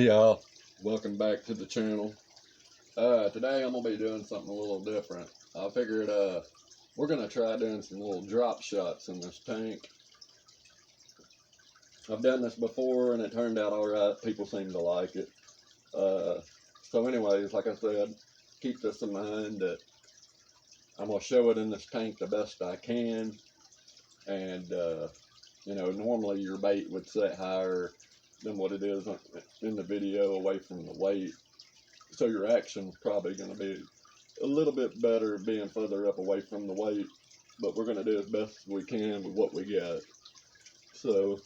Hey y'all, welcome back to the channel. Today I'm going to be doing something a little different. I figured we're going to try doing some little drop shots in this tank. I've done this before and it turned out alright. People seem to like it. So anyways, like I said, keep this in mind that I'm going to show it in this tank the best I can. And, you know, normally your bait would set higher than what it is in the video away from the weight, so your action's probably going to be a little bit better being further up away from the weight, but we're going to do as best as we can with what we got. So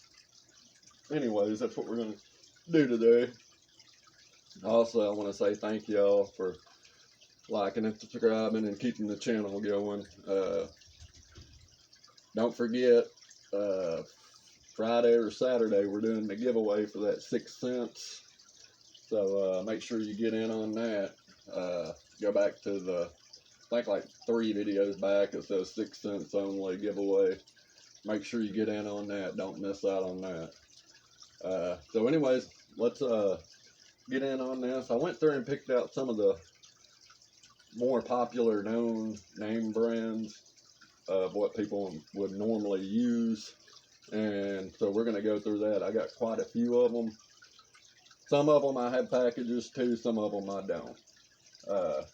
anyways, that's what we're going to do today. Also, I want to say thank y'all for liking and subscribing and keeping the channel going. Don't forget, Friday or Saturday we're doing the giveaway for that 6 cents, so make sure you get in on that. Go back to the, I think like 3 videos back, it says 6 cents only giveaway. Make sure you get in on that, don't miss out on that. So anyways, let's get in on this. I went through and picked out some of the more popular known name brands of what people would normally use. And so we're going to go through that. I got quite a few of them. Some of them I have packages to, some of them I don't.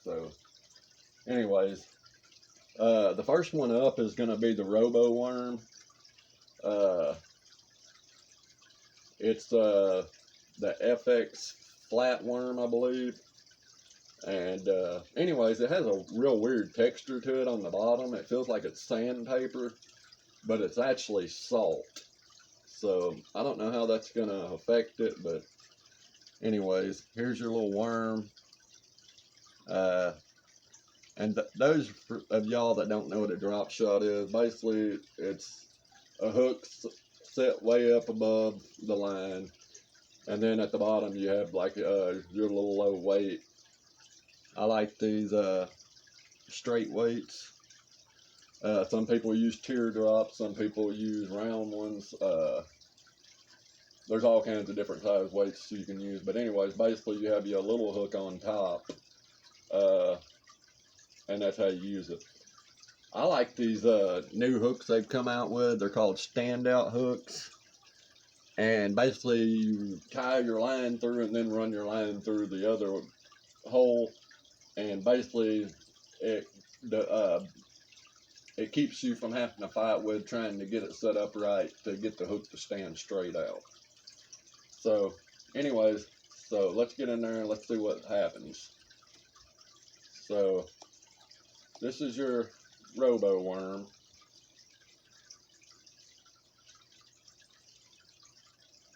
So anyways, the first one up is going to be the Robo Worm. It's the FX Flatworm, I believe. And anyways, it has a real weird texture to it on the bottom. It feels like it's sandpaper, but it's actually salt. So I don't know how that's going to affect it, but anyways, here's your little worm. And those of y'all that don't know what a drop shot is, basically it's a hook set way up above the line, and then at the bottom you have like your little low weight. I like these straight weights. Some people use teardrops, some people use round ones. There's all kinds of different size weights you can use, but anyways, basically you have your little hook on top, and that's how you use it. I like these new hooks they've come out with. They're called standout hooks, and basically you tie your line through and then run your line through the other hole, and basically it keeps you from having to fight with trying to get it set up right to get the hook to stand straight out. So anyways, so let's get in there and let's see what happens. So this is your Robo Worm.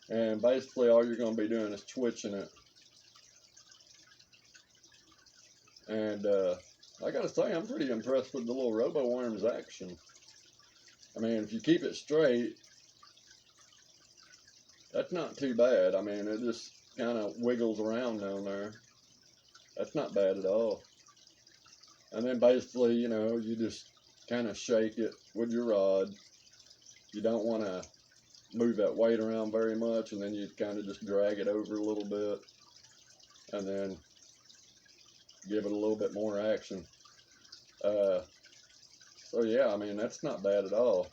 And basically all you're going to be doing is twitching it. And I gotta say, I'm pretty impressed with the little Robo Worm's action. I mean, if you keep it straight, that's not too bad. I mean, it just kind of wiggles around down there. That's not bad at all. And then basically, you know, you just kind of shake it with your rod. You don't want to move that weight around very much, and then you kind of just drag it over a little bit, and then give it a little bit more action. So yeah, I mean, that's not bad at all.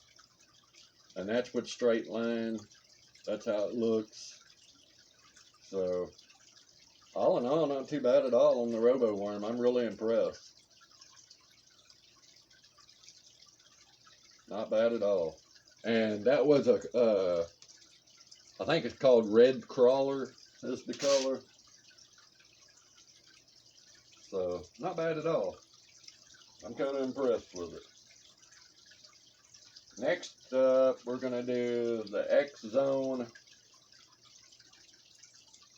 And that's with straight line. That's how it looks. So all in all, not too bad at all on the Robo Worm. I'm really impressed. Not bad at all. And that was a, I think it's called Red Crawler is the color. So not bad at all. I'm kind of impressed with it. Next up, we're going to do the X-Zone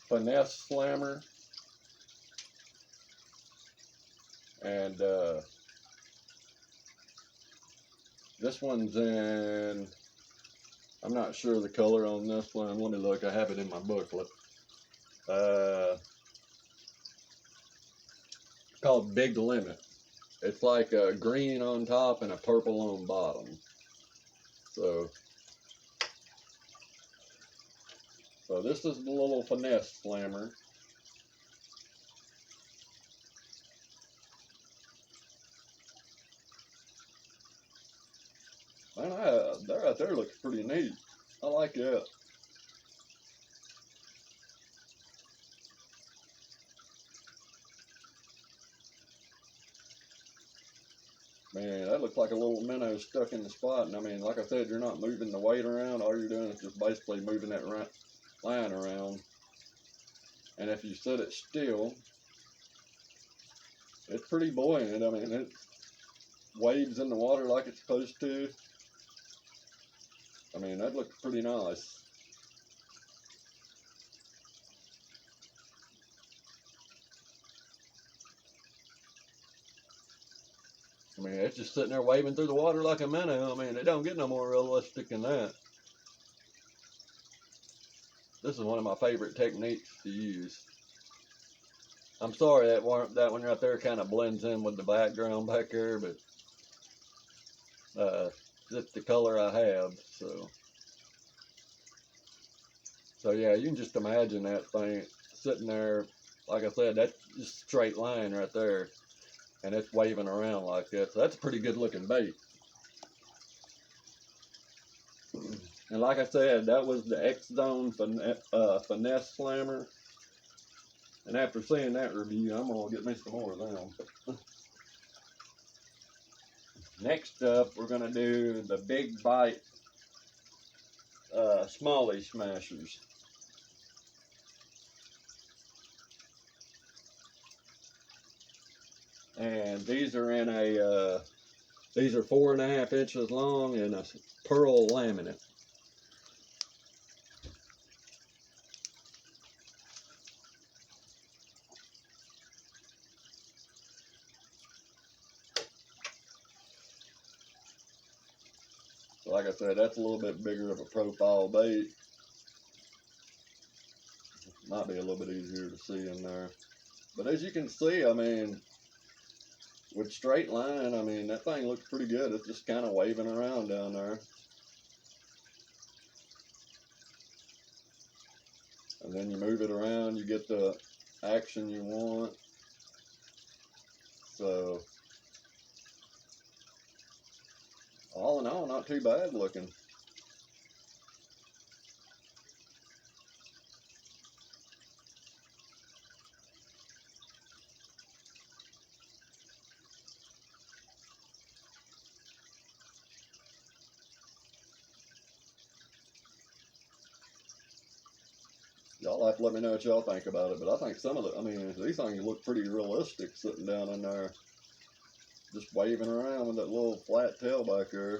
Finesse Slammer. And this one's in, I'm not sure the color on this one. Let me look, I have it in my booklet. It's called Big Limit. It's like a green on top and a purple on bottom. So So this is the little finesse slammer. Man, that right there looks pretty neat. I like that. Man, that looks like a little minnow stuck in the spot. And I mean, like I said, you're not moving the weight around. All you're doing is just basically moving that line around. And if you set it still, it's pretty buoyant. I mean, it waves in the water like it's supposed to. I mean, that looks pretty nice. I mean, it's just sitting there waving through the water like a minnow. I mean, it don't get no more realistic than that. This is one of my favorite techniques to use. I'm sorry that one right there kind of blends in with the background back there, but it's the color I have. So yeah, you can just imagine that thing sitting there. Like I said, that's just a straight line right there, and it's waving around like that. So that's a pretty good looking bait. And like I said, that was the X-Zone finesse slammer. And after seeing that review, I'm gonna get me some more of them. Next up, we're gonna do the Big Bite Smallie Smashers. And these are in a these are 4.5 inches long and a pearl laminate. So like I said, that's a little bit bigger of a profile bait. Might be a little bit easier to see in there. But as you can see, I mean, with straight line, I mean, that thing looks pretty good. It's just kind of waving around down there. And then you move it around, you get the action you want. So, all in all, not too bad looking. Y'all have to let me know what y'all think about it, but I think some of the, I mean, these things look pretty realistic sitting down in there, just waving around with that little flat tail back there.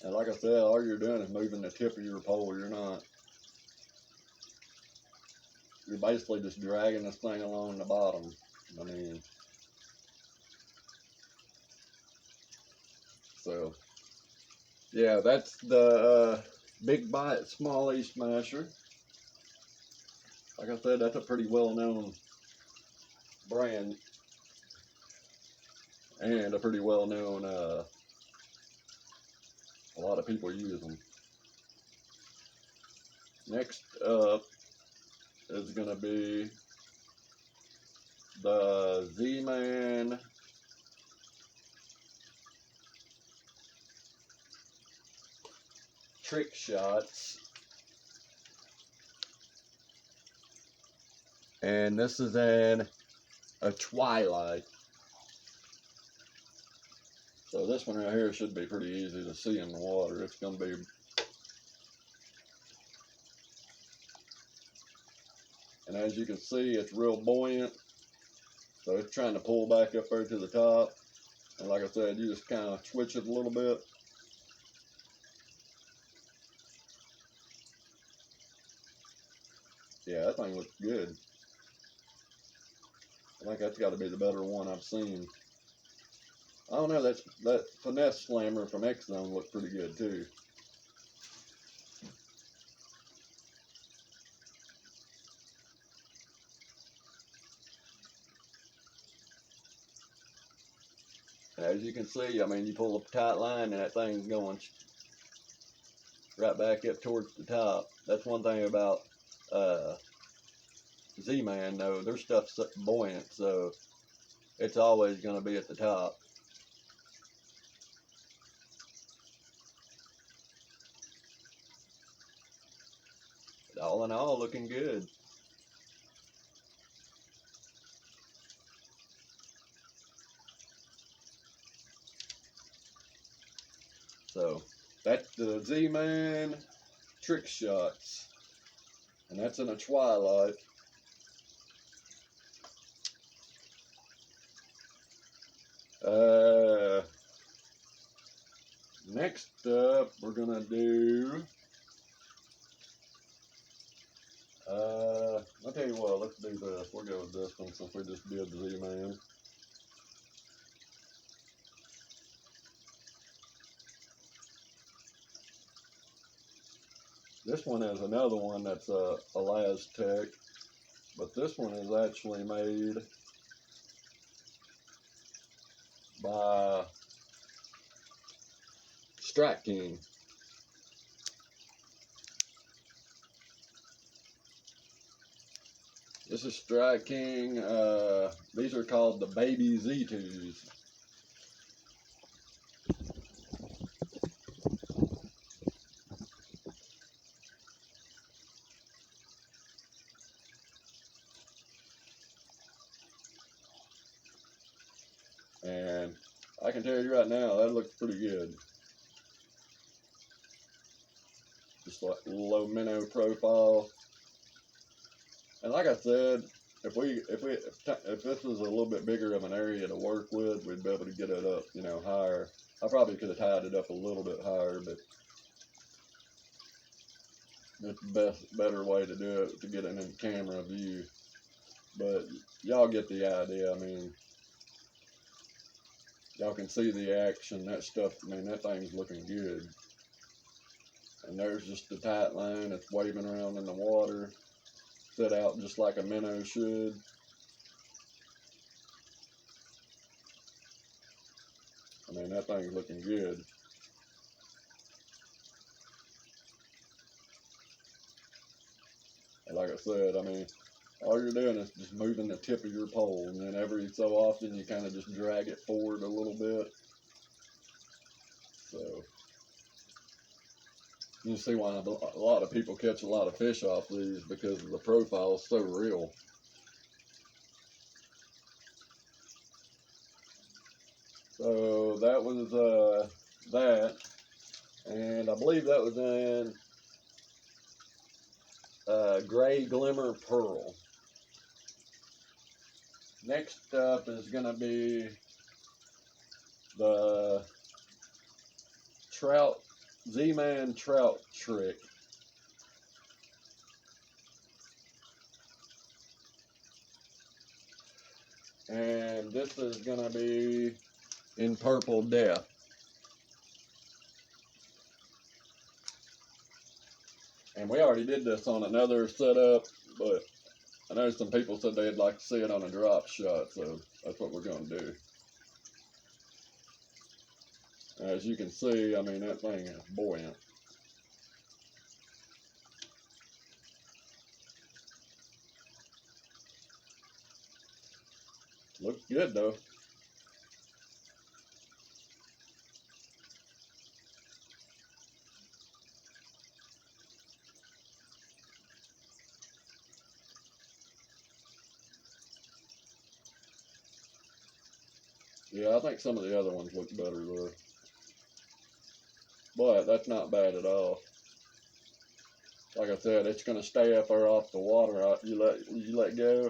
And like I said, all you're doing is moving the tip of your pole. You're basically just dragging this thing along the bottom. I mean, so, yeah, that's the Big Bite Smallie Smasher. Like I said, that's a pretty well-known brand and a pretty well-known, a lot of people use them. Next up is going to be the ZMan Trick Shots. And this is in a twilight. So this one right here should be pretty easy to see in the water. It's going to be, and as you can see, it's real buoyant. So it's trying to pull back up there to the top. And like I said, you just kind of switch it a little bit. Yeah, that thing looks good. I think that's got to be the better one I've seen. I don't know, that finesse slammer from X-Zone looked pretty good too. As you can see, I mean, you pull a tight line and that thing's going. right back up towards the top. That's one thing about Z-Man though, their stuff's buoyant, so it's always going to be at the top. But all in all, looking good. So that's the Z-Man trick shots, and that's in a twilight. Next up, we're gonna do. I'll tell you what. Let's do this. We'll go with this one since we just did the Z-Man. This one is another one that's a Laz-Tech, but this one is actually made by Strike King. This is Strike King. These are called the Baby Z2s. And I can tell you right now, that looks pretty good. Just like low minnow profile. And like I said, if this was a little bit bigger of an area to work with, we'd be able to get it up, you know, higher. I probably could have tied it up a little bit higher, but it's the better way to do it, to get it in camera view. But y'all get the idea. I mean, y'all can see the action. That stuff, I mean, that thing's looking good. And there's just the tight line. It's waving around in the water. Set out just like a minnow should. I mean, that thing's looking good. And like I said, I mean, all you're doing is just moving the tip of your pole, and then every so often you kind of just drag it forward a little bit. So you see why a lot of people catch a lot of fish off these, because the profile is so real. So that was that, and I believe that was in Gray Glimmer Pearl. Next up is going to be the Trout ZMan Trout Trick. And this is going to be in Purple Death. And we already did this on another setup, but I know some people said they'd like to see it on a Drop.Shot, so that's what we're going to do. As you can see, I mean, that thing is buoyant. Looks good though. Yeah, I think some of the other ones look better though. But that's not bad at all. Like I said, it's going to stay up there off the water. You let go,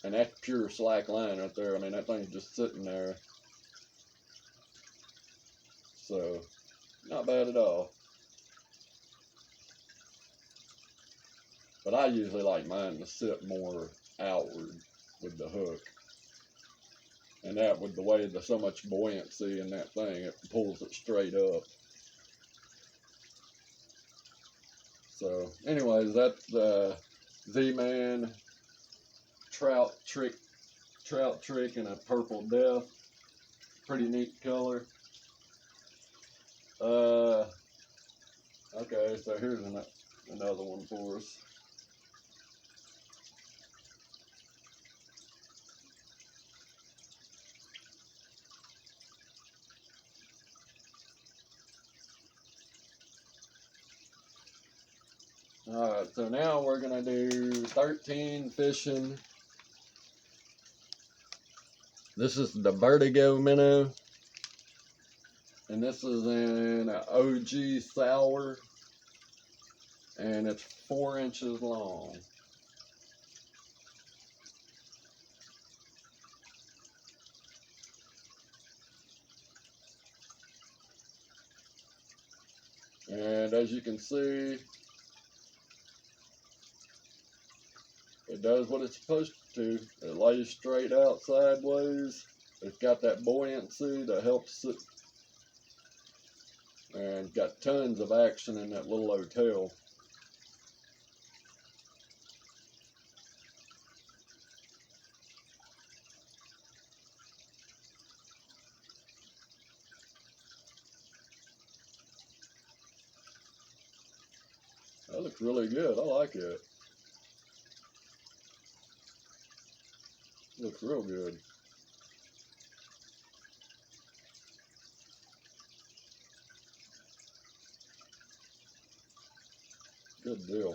and that's pure slack line right there. I mean, that thing's just sitting there. So, not bad at all. But I usually like mine to sit more outward with the hook. And that, with the way there's so much buoyancy in that thing, it pulls it straight up. So, anyways, that's the Z-Man Trout Trick in a Purple Death. Pretty neat color. Okay, so here's another one for us. Alright, so now we're going to do 13 fishing. This is the Vertigo Minnow. And this is in an OG sour. And it's 4 inches long. And as you can see, it does what it's supposed to. It lays straight out sideways. It's got that buoyancy that helps it. And got tons of action in that little old tail. That looks really good. I like it. Looks real good. Good deal.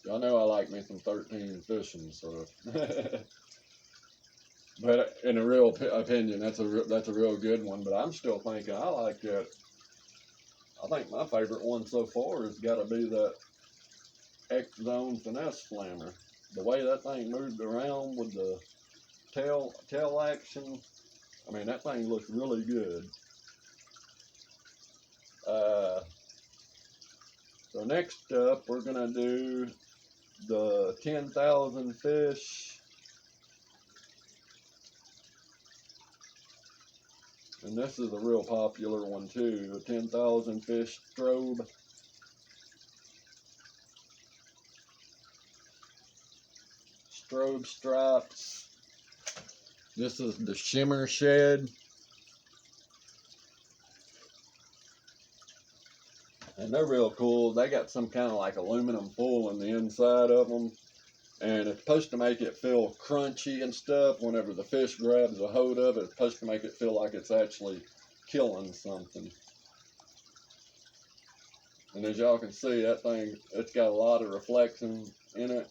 Y'all know I like me some 13 fishing, so. But in a real opinion, that's a real good one. But I'm still thinking I like that. I think my favorite one so far has got to be that X-Zone Finesse Slammer. The way that thing moved around with the tail action, I mean, that thing looks really good. So next up, we're gonna do the 10,000 fish. And this is a real popular one too, the 10,000 fish strobe. Strobe stripes. This is the shimmer shed. And they're real cool. They got some kind of like aluminum foil in the inside of them. And it's supposed to make it feel crunchy and stuff. Whenever the fish grabs a hold of it, it's supposed to make it feel like it's actually killing something. And as y'all can see, that thing, it's got a lot of reflection in it.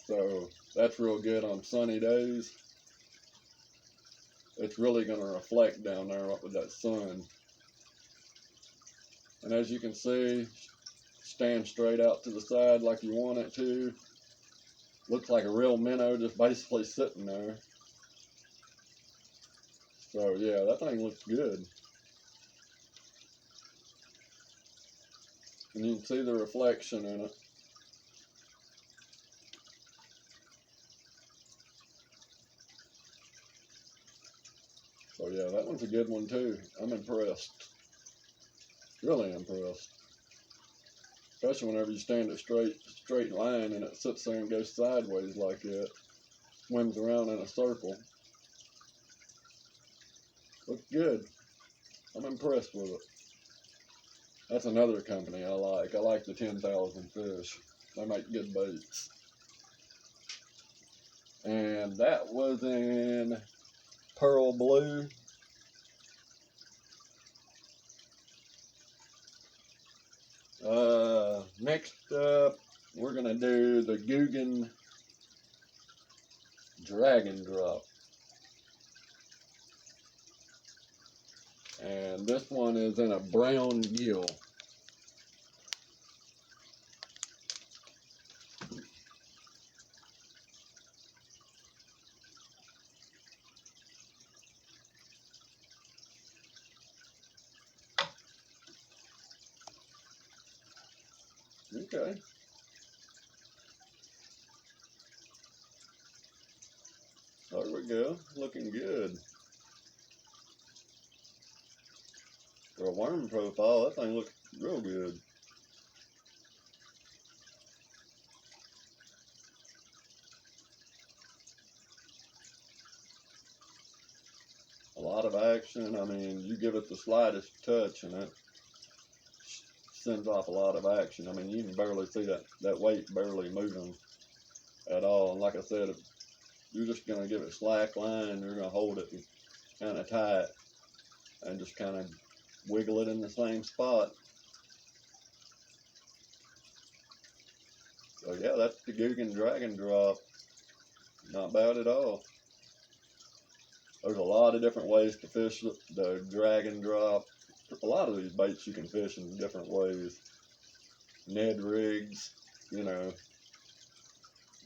So that's real good on sunny days. It's really going to reflect down there with that sun. And as you can see, stand straight out to the side like you want it to. Looks like a real minnow just basically sitting there. So yeah, that thing looks good. And you can see the reflection in it. So yeah, that one's a good one too. I'm impressed. Really impressed. Especially whenever you stand it straight line and it sits there and goes sideways like that. Swims around in a circle. Looks good. I'm impressed with it. That's another company I like. I like the 10,000 fish. They make good baits. And that was in pearl blue. Next up, we're gonna do the Guggen Dragon Drop. And this one is in a brown gill. Okay. There we go. Looking good. For a worm profile, that thing looks real good. A lot of action. I mean, you give it the slightest touch and it sends off a lot of action. I mean, you can barely see that weight barely moving at all. And like I said, if you're just going to give it slack line, you're going to hold it kind of tight and just kind of wiggle it in the same spot. So yeah, that's the Googan drag and drop. Not bad at all. There's a lot of different ways to fish the drag and drop. A lot of these baits you can fish in different ways. Ned rigs, you know.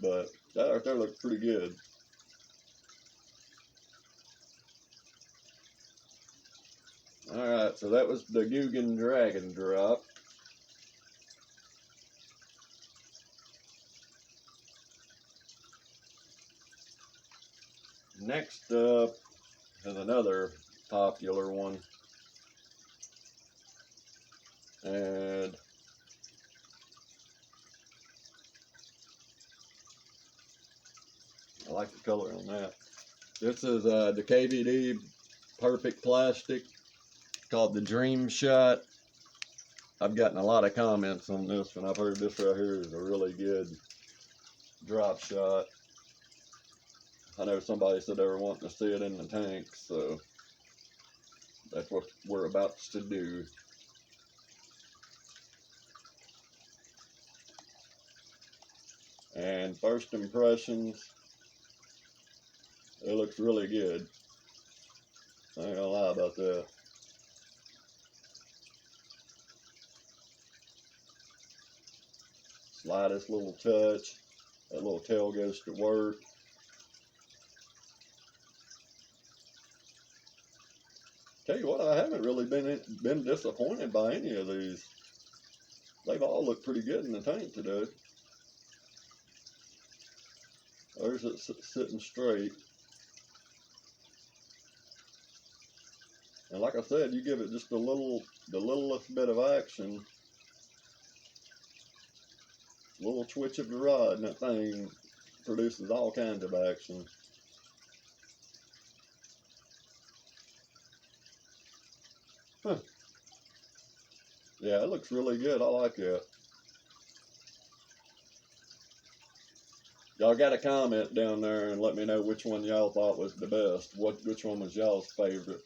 But that right there looks pretty good. Alright, so that was the Googan drag and drop. Next up is another popular one. And I like the color on that. This is the KVD Perfect Plastic, called the Dream Shot. I've gotten a lot of comments on this one. I've heard this right here is a really good drop shot. I know somebody said they were wanting to see it in the tank, so that's what we're about to do. And first impressions, it looks really good. I ain't gonna lie about that. Slightest little touch, that little tail goes to work. Tell you what, I haven't really been disappointed by any of these. They've all looked pretty good in the tank today. There's it sitting straight. And like I said, you give it just the littlest bit of action, little twitch of the rod, and that thing produces all kinds of action. Huh. Yeah, it looks really good. I like it. Y'all got to comment down there and let me know which one y'all thought was the best. Which one was y'all's favorite.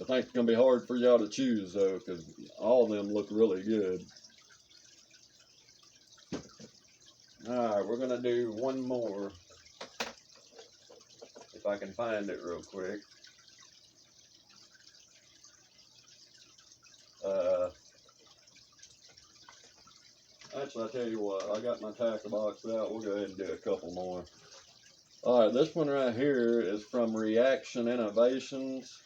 I think it's going to be hard for y'all to choose, though, because all of them look really good. Alright, we're going to do one more. If I can find it real quick. Actually, I'll tell you what. I got my tackle box out. We'll go ahead and do a couple more. Alright, this one right here is from Reaction Innovations.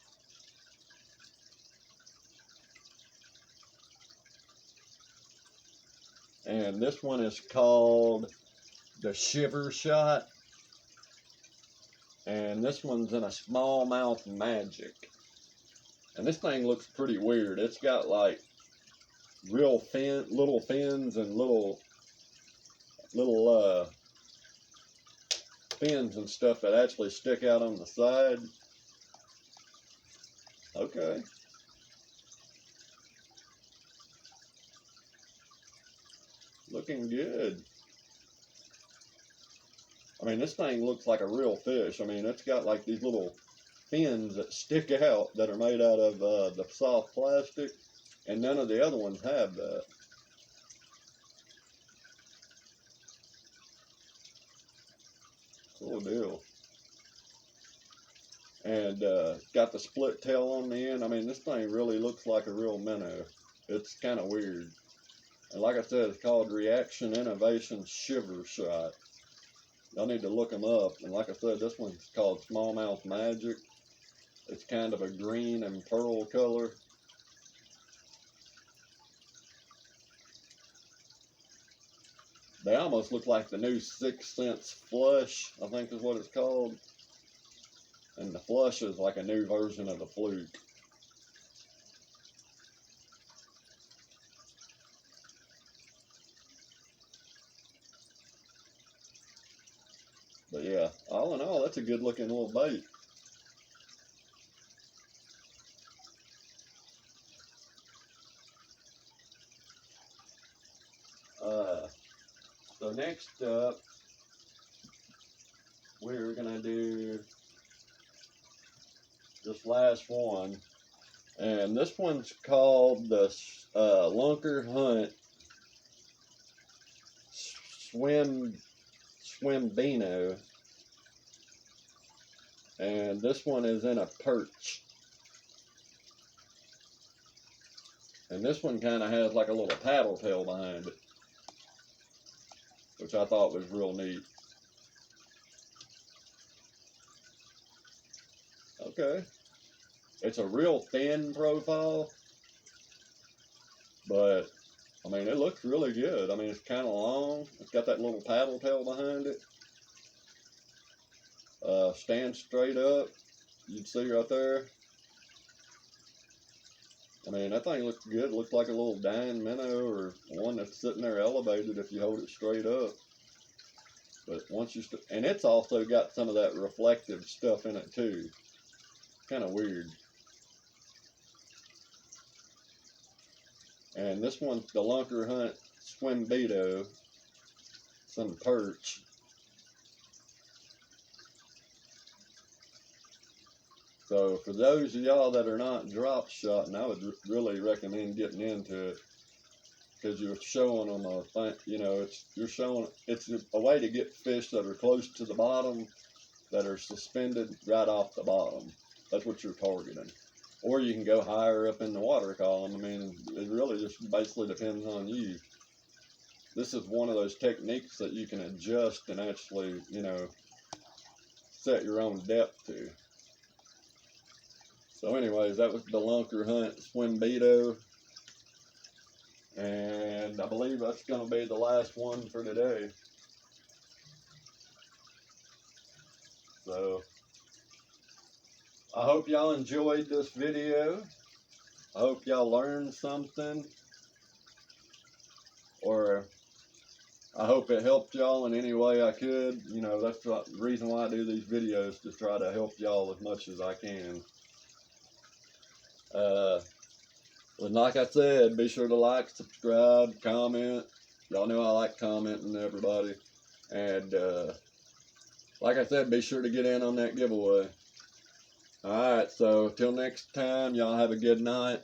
And this one is called the Shiver Shot. And this one's in a smallmouth magic. And this thing looks pretty weird. It's got like real little fins and little fins and stuff that actually stick out on the side. Okay. Looking good. I mean, this thing looks like a real fish. I mean, it's got like these little fins that stick out that are made out of the soft plastic, and none of the other ones have that. Cool deal. And got the split tail on the end. I mean, this thing really looks like a real minnow. It's kind of weird. And like I said, it's called Reaction Innovation Shiver Shot. Y'all need to look them up. And like I said, this one's called Smallmouth Magic. It's kind of a green and pearl color. They almost look like the new 6th Sense Flush, I think is what it's called. And the Flush is like a new version of the Fluke. But yeah, all in all, that's a good looking little bait. So next up, we're gonna do this last one, and this one's called the Lunker Hunt Swimbino, and this one is in a perch. And this one kind of has like a little paddle tail behind it, which I thought was real neat. Okay. It's a real thin profile, but I mean, it looks really good. I mean, it's kind of long. It's got that little paddle tail behind it. Stands straight up. You'd see right there. I mean, that thing looks good. It looks like a little dying minnow or one that's sitting there elevated if you hold it straight up. But once you and it's also got some of that reflective stuff in it too. Kind of weird. And this one's the Lunker Hunt Swimbino. It's on the perch. So for those of y'all that are not drop shotting, I would really recommend getting into it, because you're showing them a thing, you know, it's a way to get fish that are close to the bottom, that are suspended right off the bottom. That's what you're targeting. Or you can go higher up in the water column. I mean, it really just basically depends on you. This is one of those techniques that you can adjust and actually, you know, set your own depth to. So anyways, that was the Lunker Hunt Swimbino, and I believe that's going to be the last one for today. So I hope y'all enjoyed this video. I hope y'all learned something, or I hope it helped y'all in any way I could. You know, that's the reason why I do these videos, to try to help y'all as much as I can. And like I said, be sure to like, subscribe, comment. Y'all know I like commenting, everybody. And like I said, be sure to get in on that giveaway. Alright, so till next time, y'all have a good night.